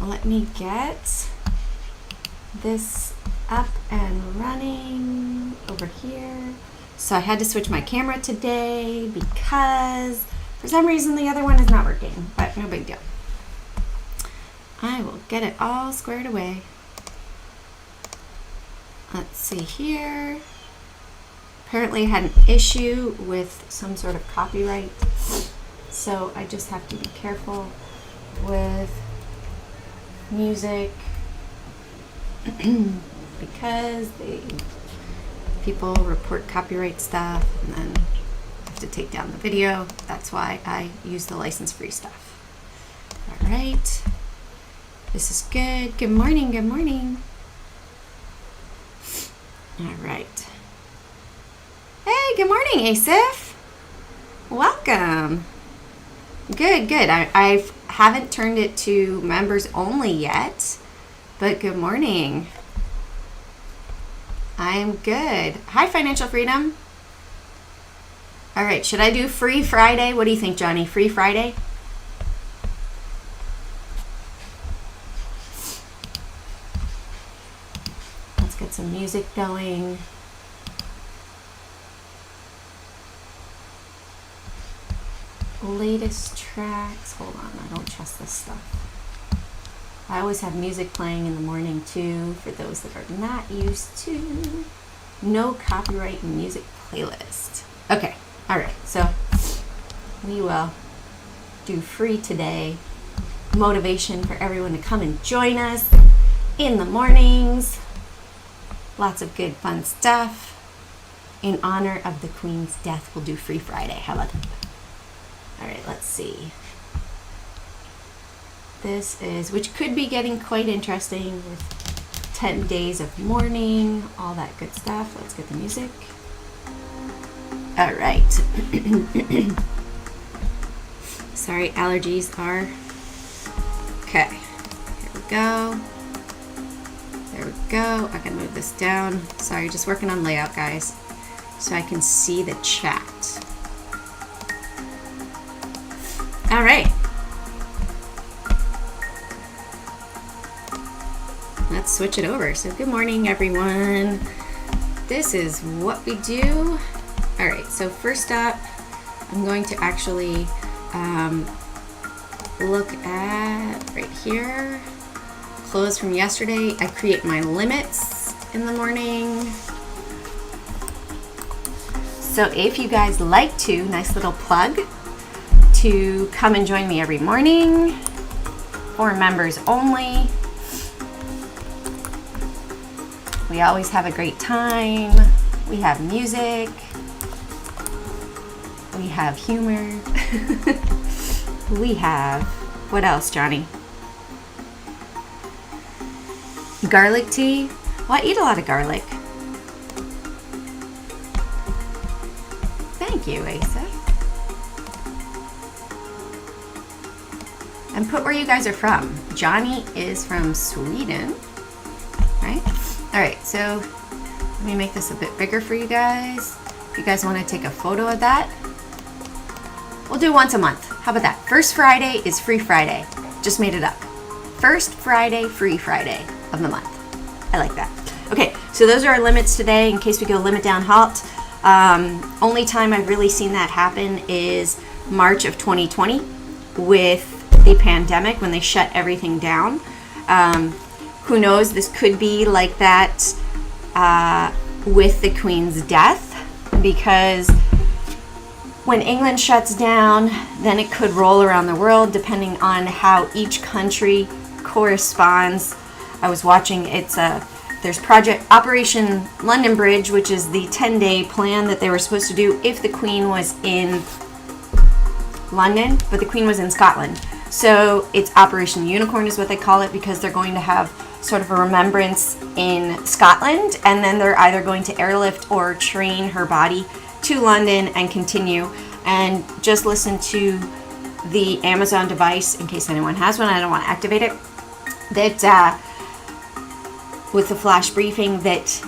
let me get this up and running over here. So I had to switch my camera today because for some reason the other one is not working, but no big deal. I will get it all squared away. Let's see here. Apparently I had an issue with some sort of copyright, so I just have to be careful with music because people report copyright stuff and then have to take down the video. That's why I use the license-free stuff. All right, this is good. Good morning, good morning. All right. Hey, good morning, Asif. Welcome. Good, good. I haven't turned it to members only yet, but good morning. I'm good. Hi, Financial Freedom. All right, should I do Free Friday? What do you think, Johnny? Free Friday? Let's get some music going. Latest tracks. Hold on, I don't trust this stuff. I always have music playing in the morning too, for those that are not used to. No copyright music playlist. Okay, all right, so we will do free today. Motivation for everyone to come and join us in the mornings. Lots of good fun stuff. In honor of the Queen's death, we'll do Free Friday. How about that? All right, let's see. This is, which could be getting quite interesting with 10 days of mourning, all that good stuff. Let's get the music. All right. Sorry, allergies are. Okay, here we go. There we go. I can move this down. Sorry, just working on layout, guys, so I can see the chat. All right. Let's switch it over. So good morning, everyone. This is what we do. All right, so first up, I'm going to actually look at right here, clothes from yesterday. I create my limits in the morning. So if you guys like to, nice little plug, to come and join me every morning for members only. We always have a great time. We have music. We have humor. We have, what else, Johnny? Garlic tea. Well, I eat a lot of garlic. Thank you, Asa. And put where you guys are from. Johnny is from Sweden, right? All right, so let me make this a bit bigger for you guys. If you guys want to take a photo of that, we'll do once a month. How about that? First Friday is Free Friday. Just made it up. First Friday, Free Friday of the month. I like that. Okay, so those are our limits today in case we go limit down halt. Only time I've really seen that happen is March of 2020 with the pandemic when they shut everything down. Who knows, this could be like that with the Queen's death, because when England shuts down, then it could roll around the world depending on how each country corresponds. I was watching, there's Project Operation London Bridge, which is the 10-day plan that they were supposed to do if the Queen was in London, but the Queen was in Scotland. So it's Operation Unicorn is what they call it, because they're going to have sort of a remembrance in Scotland, and then they're either going to airlift or train her body to London and continue. And just listen to the Amazon device in case anyone has one. I don't want to activate it. That with the flash briefing that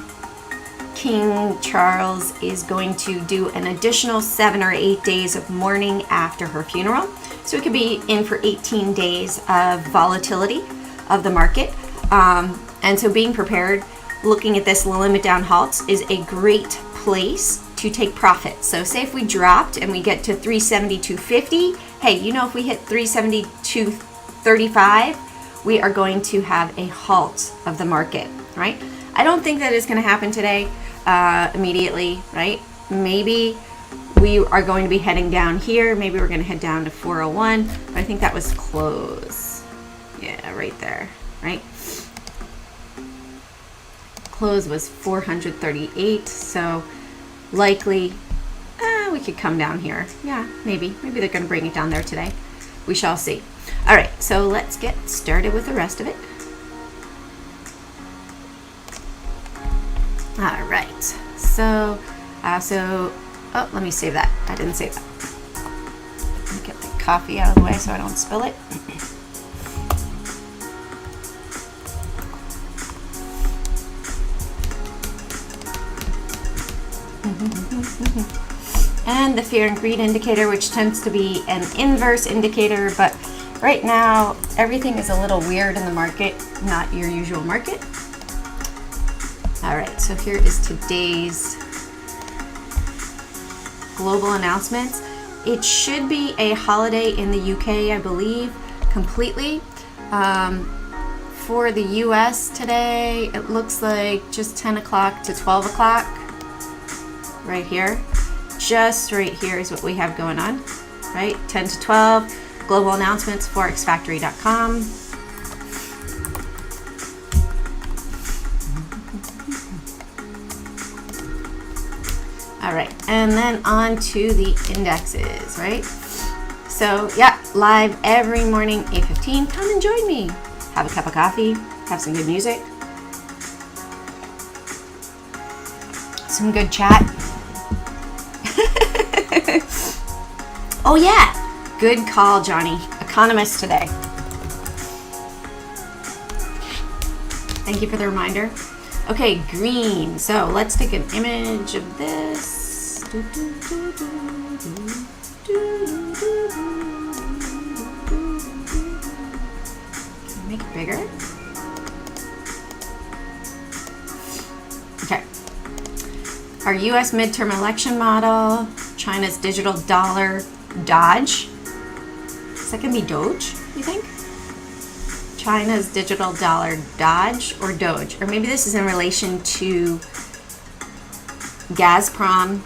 King Charles is going to do an additional 7 or 8 days of mourning after her funeral. So it could be in for 18 days of volatility of the market. And so being prepared, looking at this limit down halts is a great place to take profit. So say if we dropped and we get to 372.50, hey, you know, if we hit 372.35, we are going to have a halt of the market, right? I don't think that is going to happen today immediately, right? Maybe we are going to be heading down here. Maybe we're going to head down to 401, but I think that was close. Yeah, right there, right? Close was 438, so likely we could come down here. Yeah, maybe they're going to bring it down there today. We shall see. All right, so let's get started with the rest of it. All right, so oh, let me save that. I didn't save that. Let me get the coffee out of the way so I don't spill it. And the fear and greed indicator, which tends to be an inverse indicator, but right now everything is a little weird in the market, not your usual market. All right, so here is today's global announcements. It should be a holiday in the UK, I believe, completely. For the US today, it looks like just 10 o'clock to 12 o'clock. Right here, just right here is what we have going on, right? 10 to 12, global announcements, forexfactory.com. All right, and then on to the indexes, right? So yeah, live every morning, 8:15. Come and join me. Have a cup of coffee, have some good music, some good chat. Oh yeah, good call, Johnny. Economist today. Thank you for the reminder. Okay, green. So let's take an image of this. Can I make it bigger? Okay. Our US midterm election model, China's digital dollar, Dodge. Is that gonna be Doge, you think? China's digital dollar, Dodge or Doge? Or maybe this is in relation to Gazprom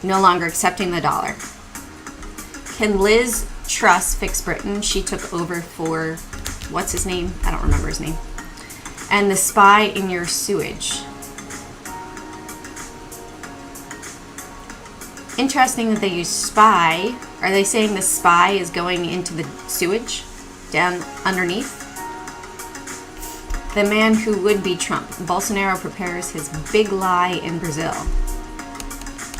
no longer accepting the dollar. Can Liz Truss fix Britain? She took over for, what's his name? I don't remember his name. And the spy in your sewage. Interesting that they use spy. Are they saying the spy is going into the sewage down underneath? The man who would be Trump. Bolsonaro prepares his big lie in Brazil.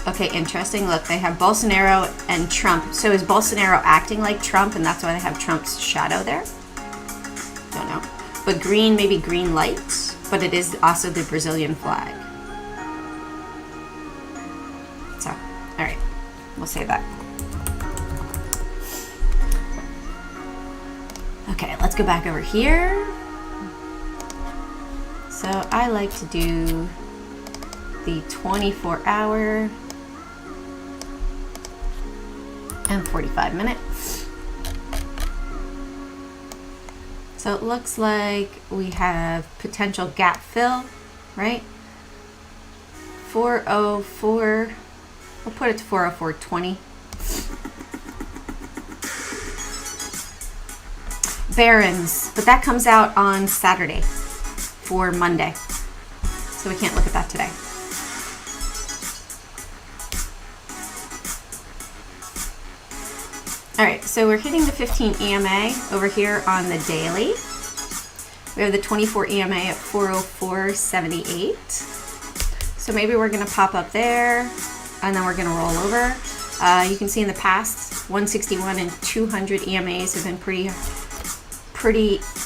Okay, interesting. Look, they have Bolsonaro and Trump. So is Bolsonaro acting like Trump and that's why they have Trump's shadow there? Don't know. But green, maybe green lights, but it is also the Brazilian flag. So, all right, we'll say that. Okay, let's go back over here. So I like to do the 24-hour and 45 minutes. So it looks like we have potential gap fill, right? 404, we'll put it to 404.20. Barron's, but that comes out on Saturday for Monday. So we can't look at that today. All right, so we're hitting the 15 EMA over here on the daily. We have the 24 EMA at 404.78. So maybe we're gonna pop up there and then we're gonna roll over. You can see in the past, 161 and 200 EMAs have been pretty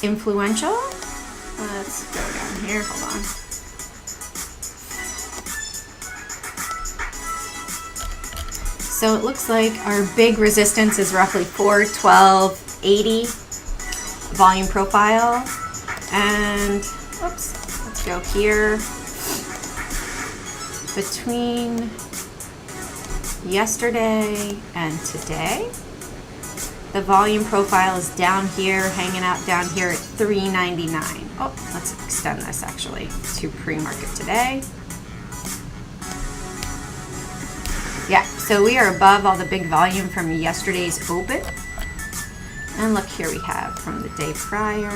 influential. Let's go down here, hold on. So it looks like our big resistance is roughly 412.80. volume profile. And oops, let's go here. Between yesterday and today, the volume profile is down here, hanging out down here at 399. Oh, let's extend this actually to pre-market today. Yeah, so we are above all the big volume from yesterday's open. And look, here we have from the day prior.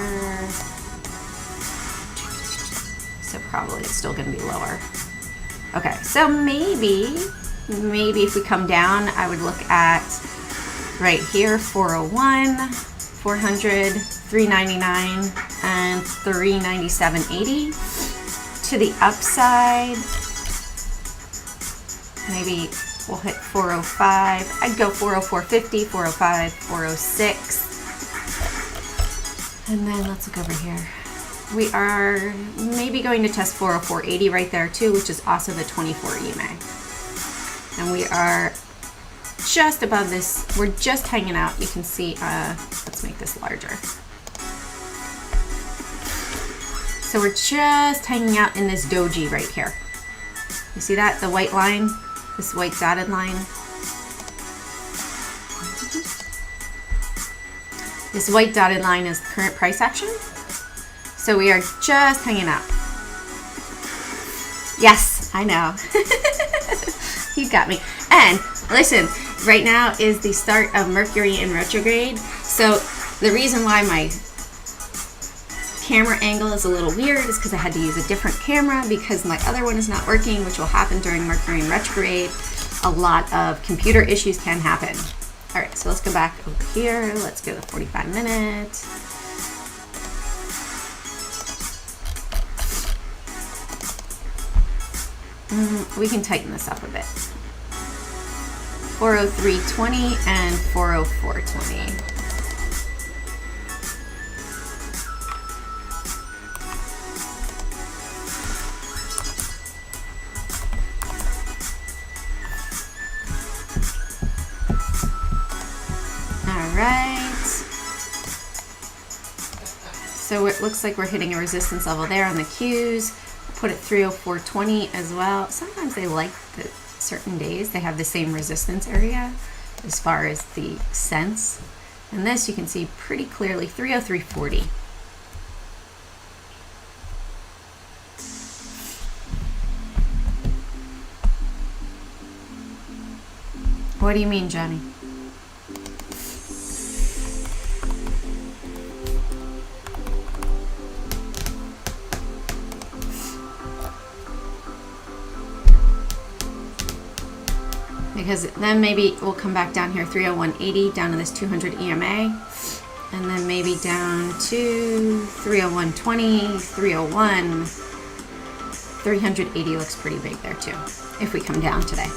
So probably it's still going to be lower. Okay, so maybe if we come down, I would look at right here, 401, 400, 399, and 397.80. To the upside, maybe we'll hit 405. I'd go 404.50, 405, 406. And then let's look over here. We are maybe going to test 404.80 right there too, which is also the 24 EMA. And we are just above this. We're just hanging out. You can see, let's make this larger. So we're just hanging out in this doji right here. You see that? The white line, this white dotted line. This white dotted line is the current price action. So we are just hanging out. Yes, I know. You got me. And listen, right now is the start of Mercury in retrograde. So the reason why my camera angle is a little weird is because I had to use a different camera because my other one is not working, which will happen during Mercury in retrograde. A lot of computer issues can happen. All right, so let's go back over here. Let's go to 45 minutes. We can tighten this up a bit. 403.20 and 404.20. All right. So it looks like we're hitting a resistance level there on the Qs. Put it 304.20 as well. Sometimes they like the certain days they have the same resistance area as far as the cents. And this you can see pretty clearly 303.40. What do you mean, Johnny? Because then maybe we'll come back down here 301.80 down to this 200 EMA, and then maybe down to 301.20, 301, 380 looks pretty big there too if we come down today.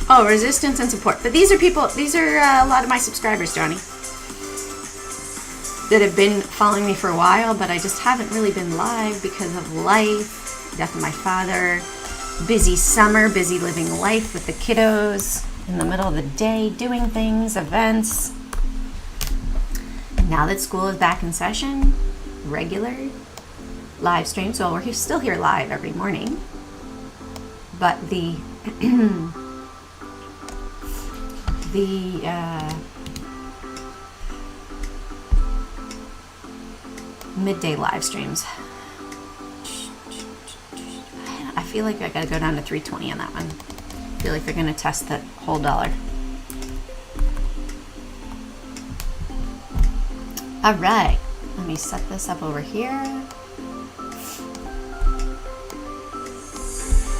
Oh, resistance and support. But these are people, these are a lot of my subscribers, Johnny, that have been following me for a while, but I just haven't really been live because of life, death of my father, busy summer, busy living life with the kiddos, in the middle of the day, doing things, events. Now that school is back in session, regular live streams, well, we're still here live every morning, but the midday live streams. I feel like I gotta go down to 320 on that one. I feel like they're gonna test that whole dollar. All right, let me set this up over here.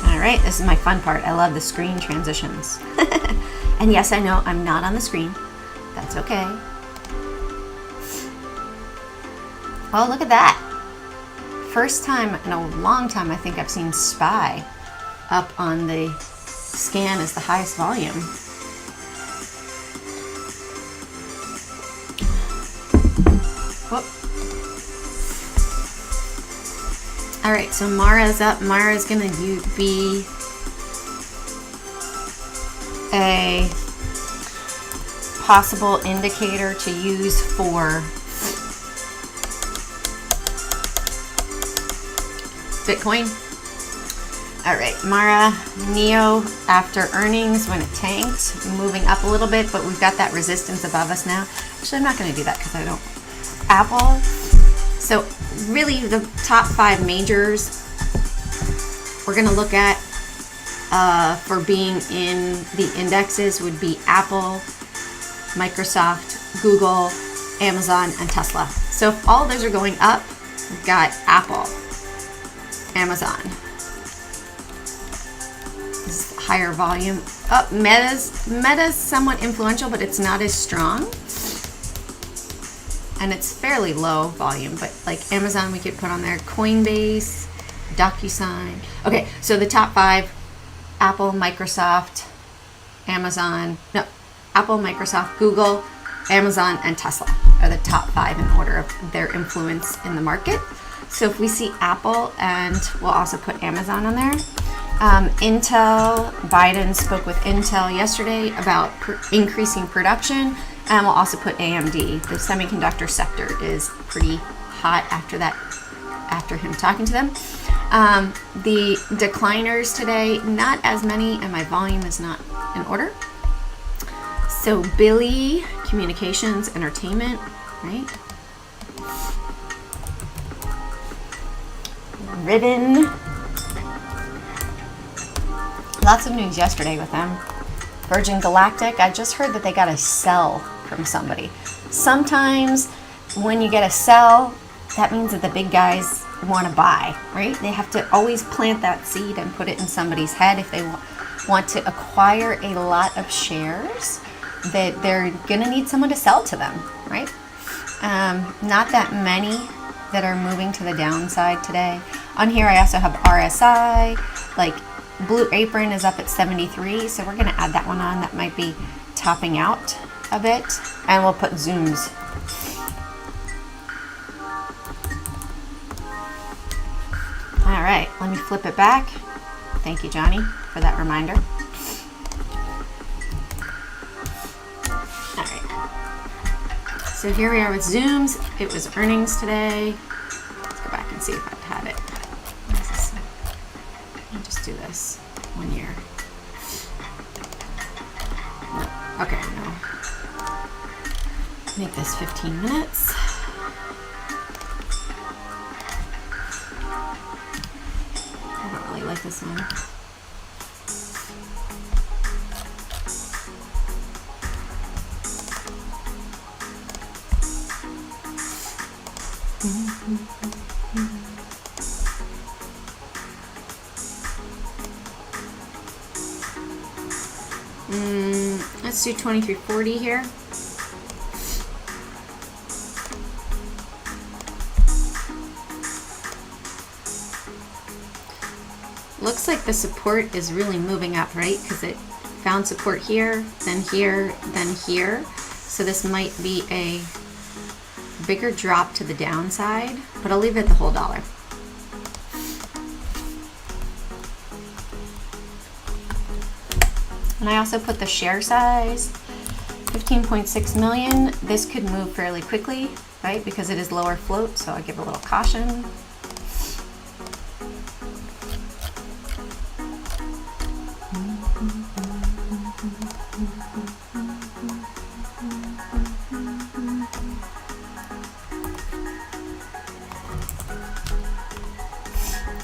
All right, this is my fun part. I love the screen transitions. And yes, I know I'm not on the screen. That's okay. Oh, look at that. First time in a long time I think I've seen SPY up on the scan as the highest volume. Whoop. All right, so Mara's up. Mara's gonna be a possible indicator to use for Bitcoin. All right, Mara, Neo after earnings when it tanked, moving up a little bit, but we've got that resistance above us now. Actually, I'm not going to do that because I don't. Apple. So really the top 5 majors we're going to look at for being in the indexes would be Apple, Microsoft, Google, Amazon, and Tesla. So if all those are going up, we've got Apple, Amazon. This is higher volume. Oh, Meta's somewhat influential, but it's not as strong. And it's fairly low volume, but like Amazon we could put on there. Coinbase, DocuSign. Okay, so the top 5, Apple, Microsoft, Amazon, no, Apple, Microsoft, Google, Amazon, and Tesla are the top 5 in order of their influence in the market. So if we see Apple, and we'll also put Amazon on there. Intel, Biden spoke with Intel yesterday about increasing production, and we'll also put AMD. The semiconductor sector is pretty hot after that, after him talking to them. The decliners today, not as many, and my volume is not in order. So Billy, communications, entertainment, right? Ribbon. Lots of news yesterday with them. Virgin Galactic, I just heard that they got a sell from somebody. Sometimes when you get a sell, that means that the big guys want to buy, right? They have to always plant that seed and put it in somebody's head if they want to acquire a lot of shares, that they're going to need someone to sell to them, right? Not that many that are moving to the downside today. On here I also have RSI, like Blue Apron is up at 73, so we're going to add that one on. That might be topping out a bit. And we'll put Zooms. All right, let me flip it back. Thank you, Johnny, for that reminder. All right. So here we are with Zooms. It was earnings today. Let's go back and see if I've had it. What is this? Let me just do this 1 year. No. Okay, no. Make this 15 minutes. I don't really like this one. Let's do 2340 here. Looks like the support is really moving up, right? Because it found support here, then here, then here. So this might be a bigger drop to the downside, but I'll leave it the whole dollar. And I also put the share size, 15.6 million. This could move fairly quickly, right? Because it is lower float, so I give a little caution.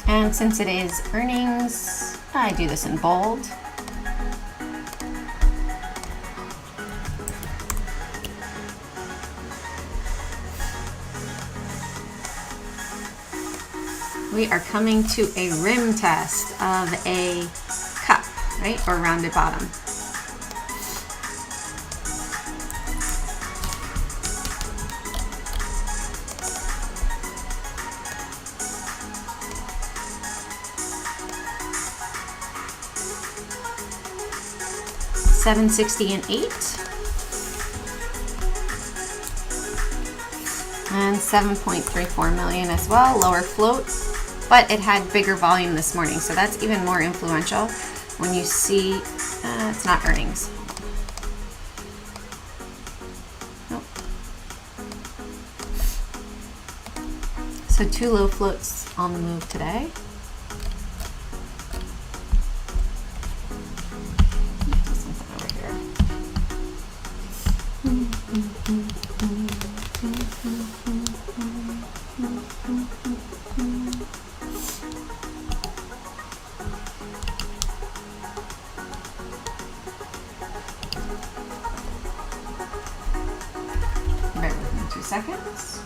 And since it is earnings, I do this in bold. We are coming to a rim test of a cup, right? Or rounded bottom. $7.60 and 8. And 7.34 million as well. Lower float, but it had bigger volume this morning, so that's even more influential when you see, it's not earnings. Nope. So 2 low floats on the move today. Bear with me 2 seconds.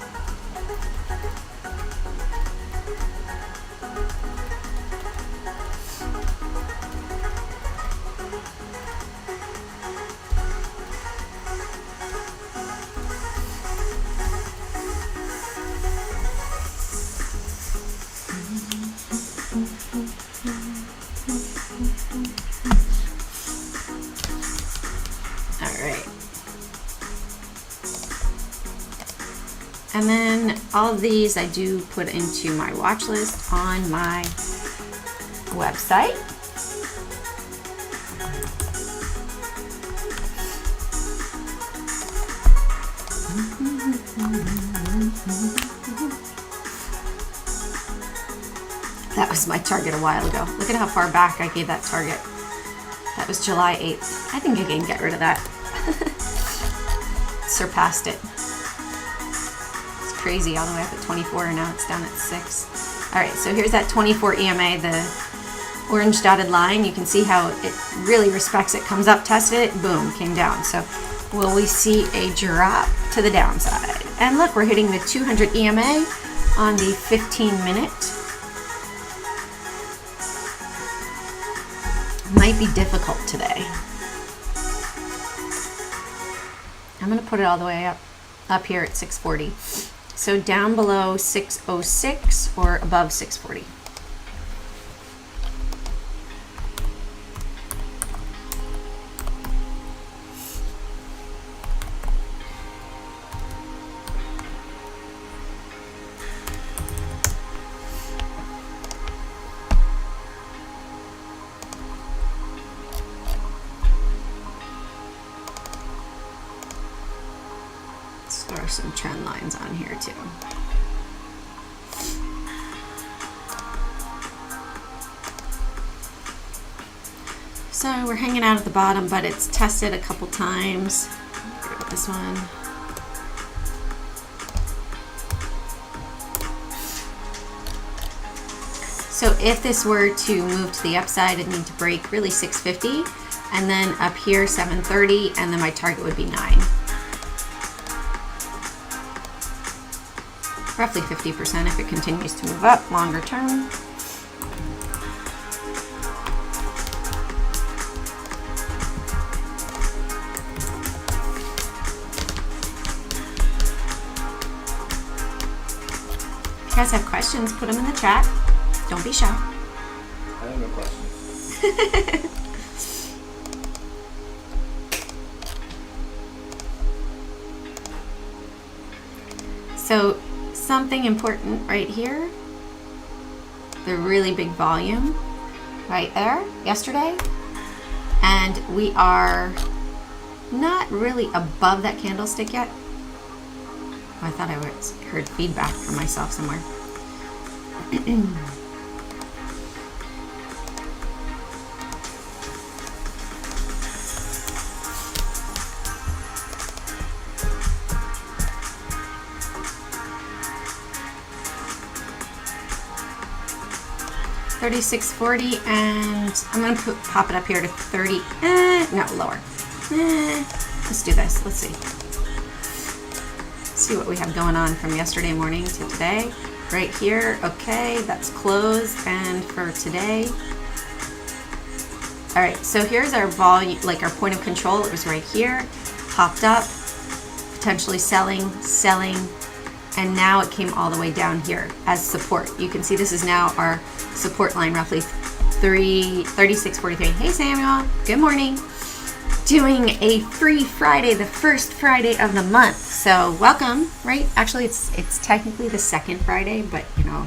And then all of these I do put into my watch list on my website. That was my target a while ago. Look at how far back I gave that target. That was July 8th. I think I can get rid of that. Surpassed it. Crazy, all the way up at 24, and now it's down at 6. All right, so here's that 24 EMA, the orange dotted line. You can see how it really respects it. Comes up, tested it, boom, came down. So will we see a drop to the downside? And look, we're hitting the 200 EMA on the 15-minute. Might be difficult today. I'm going to put it all the way up here at 640. So down below 606 or above 640. Throw some trend lines on here too. So we're hanging out at the bottom, but it's tested a couple times. Get rid of this one. So if this were to move to the upside, it'd need to break really 650, and then up here 730, and then my target would be 9. Roughly 50% if it continues to move up longer term. If you guys have questions, put them in the chat. Don't be shy. I have no questions. So something important right here, the really big volume right there yesterday, and we are not really above that candlestick yet. Oh, I thought I heard feedback from myself somewhere. 36.40, and I'm going to pop it up here to 30. No, lower. Let's do this. Let's see. See what we have going on from yesterday morning to today. Right here. Okay, that's closed. And for today. All right, so here's our volume, like our point of control. It was right here. Popped up. Potentially selling, and now it came all the way down here as support. You can see this is now our support line, roughly 36.43. Hey Samuel, good morning. Doing a free Friday, the first Friday of the month. So welcome, right? Actually, it's technically the second Friday, but you know,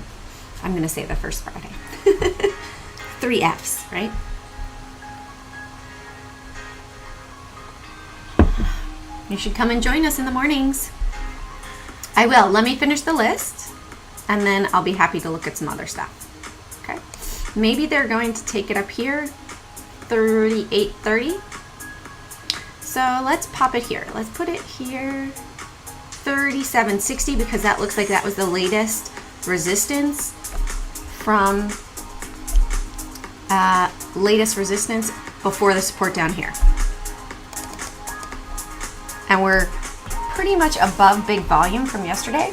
I'm going to say the first Friday. 3 F's, right? You should come and join us in the mornings. I will. Let me finish the list, and then I'll be happy to look at some other stuff. Okay. Maybe they're going to take it up here, 38.30. So let's pop it here. Let's put it here, 37.60, because that looks like that was the latest resistance from before the support down here. And we're pretty much above big volume from yesterday.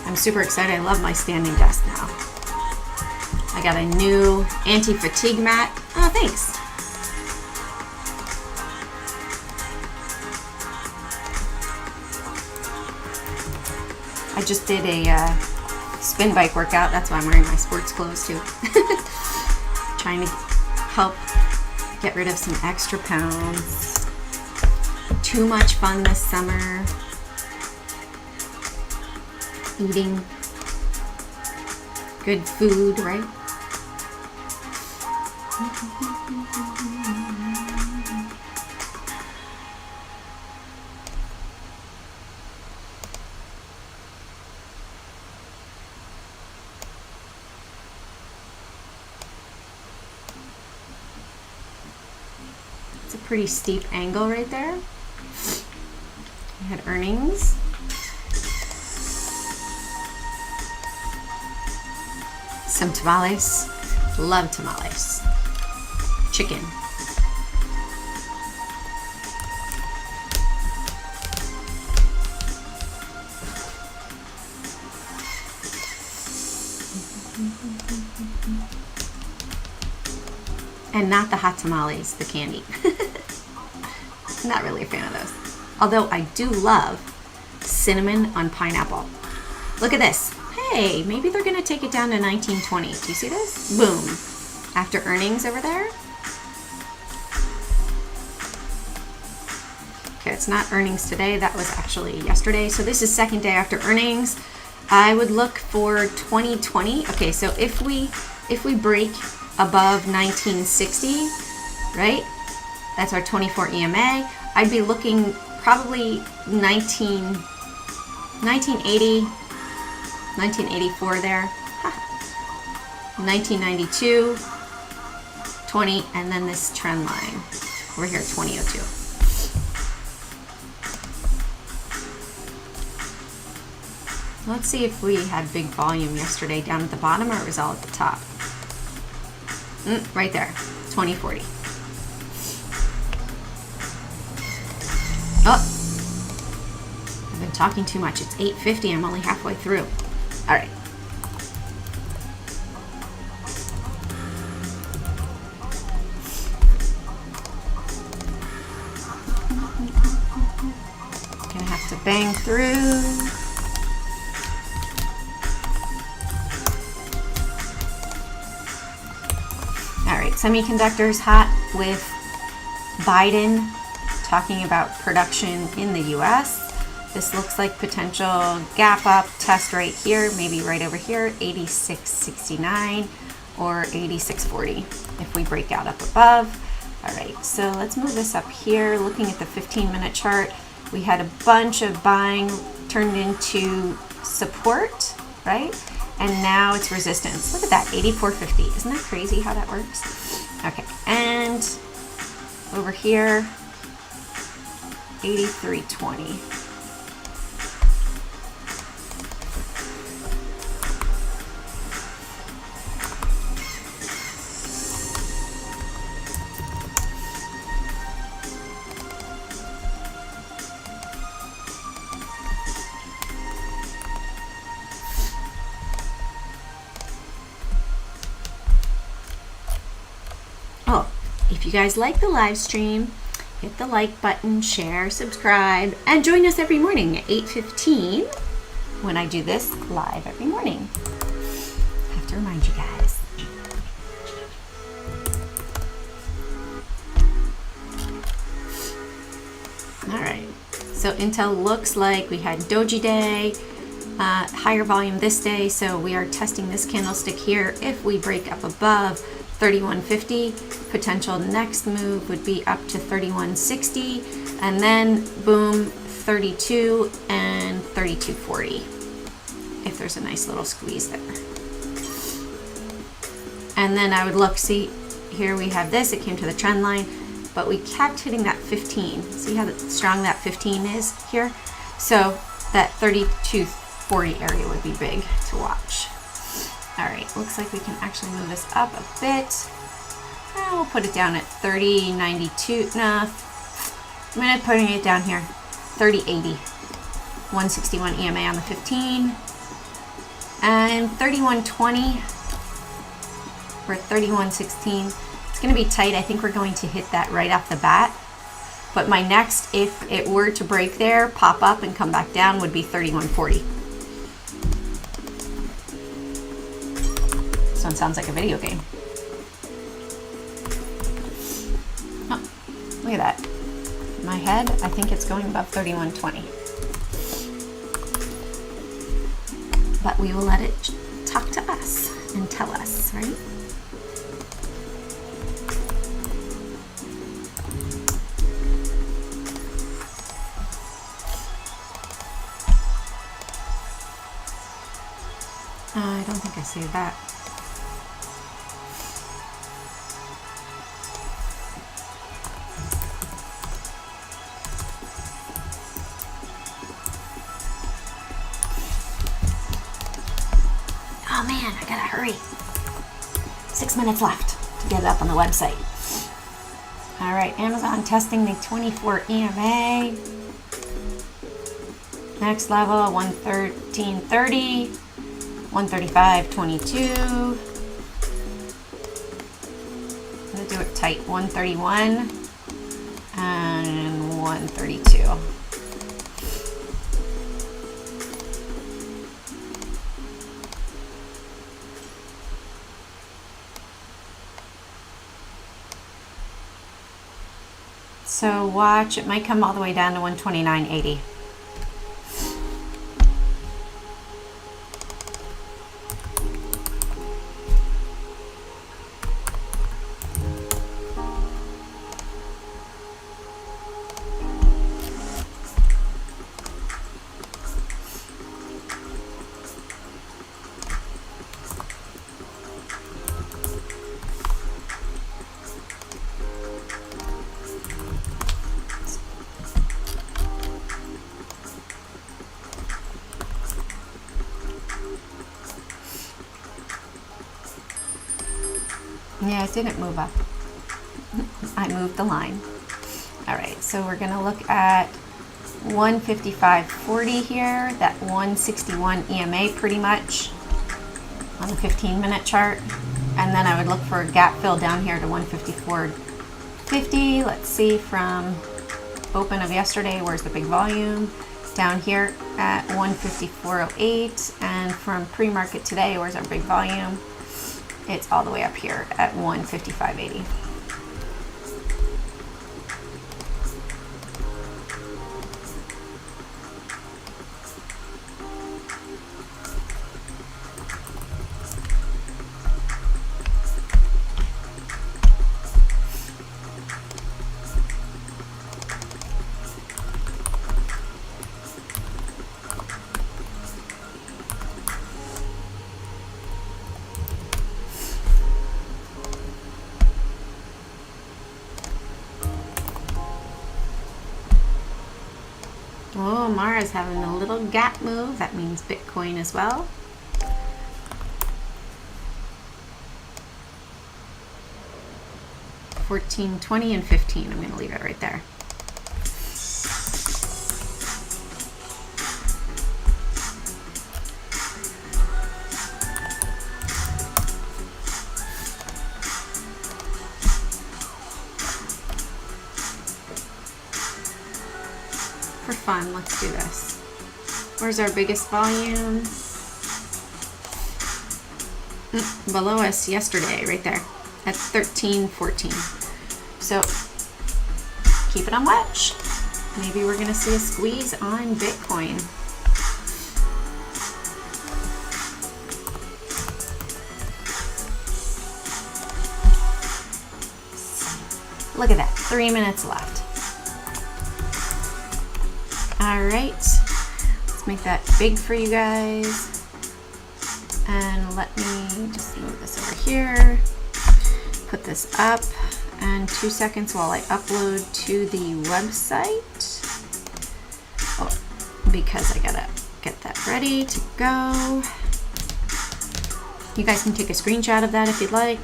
I'm super excited. I love my standing desk now. I got a new anti-fatigue mat. Oh, thanks. I just did a spin bike workout. That's why I'm wearing my sports clothes too. Trying to help get rid of some extra pounds. Too much fun this summer. Eating good food, right? It's a pretty steep angle right there. We had earnings. Some tamales. Love tamales. Chicken. And not the hot tamales, the candy. Not really a fan of those. Although I do love cinnamon on pineapple. Look at this. Hey, maybe they're gonna take it down to 19.20. Do you see this? Boom. After earnings over there. Okay, it's not earnings today. That was actually yesterday. So this is second day after earnings. I would look for 2020. Okay, so if we break above 1960, right? That's our 24 EMA. I'd be looking probably 1980, 1984 there, 1992, 20, and then this trend line over here, 2002. Let's see if we had big volume yesterday down at the bottom, or it was all at the top. Right there, 2040. Oh, I've been talking too much. It's 8:50. I'm only halfway through. All right. Gonna have to bang through. All right, semiconductors hot with Biden talking about production in the US. This looks like potential gap up test right here, maybe right over here, 86.69 or 86.40 if we break out up above. All right, so let's move this up here. Looking at the 15-minute chart, we had a bunch of buying turned into support, right? And now it's resistance. Look at that, 84.50. Isn't that crazy how that works? Okay, and over here, 83.20. Oh, if you guys like the live stream, hit the like button, share, subscribe, and join us every morning at 8:15 when I do this live every morning. I have to remind you guys. So Intel looks like we had doji day, higher volume this day, so we are testing this candlestick here. If we break up above 3150, potential next move would be up to 3160, and then boom, 32 and 3240 if there's a nice little squeeze there. And then I would look, see here we have this, it came to the trend line, but we kept hitting that 15. See how strong that 15 is here? So that 3240 area would be big to watch. All right, looks like we can actually move this up a bit. We'll put it down at 3092. No, I'm gonna putting it down here, 3080. 161 EMA on the 15, and 3120. We're at 3116. It's gonna be tight. I think we're going to hit that right off the bat. But my next, if it were to break there, pop up and come back down, would be 3140. This one sounds like a video game. Oh, look at that. In my head, I think it's going above 3120. But we will let it talk to us and tell us, right? I don't think I saved that. Oh man, I gotta hurry. 6 minutes left to get it up on the website. All right, Amazon testing the 24 EMA. Next level, 113.30. 135.22. I'm gonna do it tight. 131 and 132. So watch, it might come all the way down to 129.80. Yeah, it didn't move up. I moved the line. All right, so we're gonna look at 155.40 here, that 161 EMA pretty much on the 15-minute chart. And then I would look for a gap fill down here to 154.50. Let's see from open of yesterday, where's the big volume? Down here at 154.08. And from pre-market today, where's our big volume? It's all the way up here at 155.80. Oh, Mara's having a little gap move. That means Bitcoin as well. $14, $20, and $15. I'm going to leave it right there. For fun, let's do this. Where's our biggest volume? Below us yesterday, right there, at 13.14. So keep it on watch, maybe we're gonna see a squeeze on Bitcoin. Look at that, 3 minutes left. All right, let's make that big for you guys. And let me just move this over here, put this up, and 2 seconds while I upload to the website. Oh, because I gotta get that ready to go. You guys can take a screenshot of that if you'd like.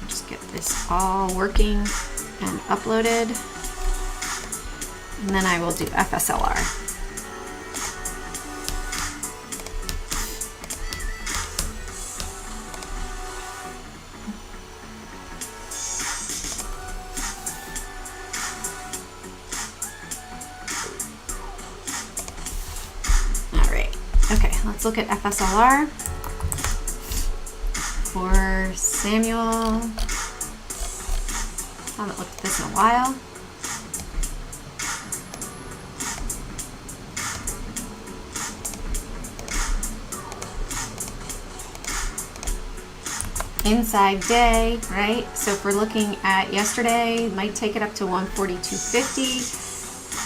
Just get this all working and uploaded, and then I will do FSLR. All right, okay, let's look at FSLR. For Samuel, haven't looked at this in a while. Inside day, right? So if we're looking at yesterday, might take it up to 142.50.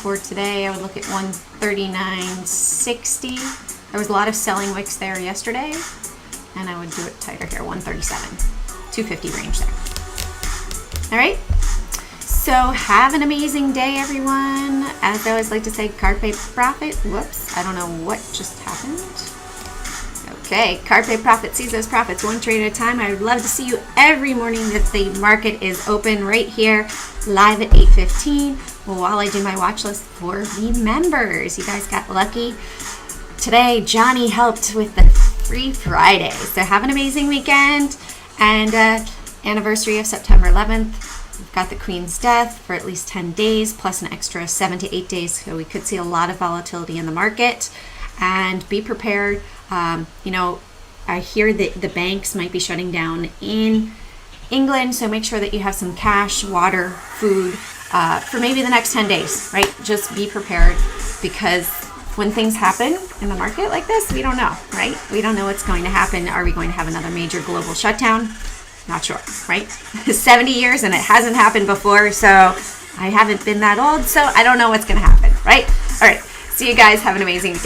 For today, I would look at 139.60. There was a lot of selling wicks there yesterday. And I would do it tighter here, 137, 250 range there. All right, so have an amazing day, everyone. As I always like to say, carpe profit. Whoops, I don't know what just happened. Okay, carpe profit, seize those profits one trade at a time. I would love to see you every morning that the market is open right here, live at 8:15. Well, while I do my watch list for the members. You guys got lucky. Today, Johnny helped with the Free Friday. So have an amazing weekend, and anniversary of September 11th. We've got the Queen's death for at least 10 days, plus an extra 7 to 8 days. So we could see a lot of volatility in the market, and be prepared. You know, I hear that the banks might be shutting down in England. So make sure that you have some cash, water, food for maybe the next 10 days, right? Just be prepared, because when things happen in the market like this, we don't know, right? We don't know what's going to happen. Are we going to have another major global shutdown? Not sure, right? 70 years and it hasn't happened before, so I haven't been that old, so I don't know what's going to happen, right? All right, see you guys. Have an amazing weekend.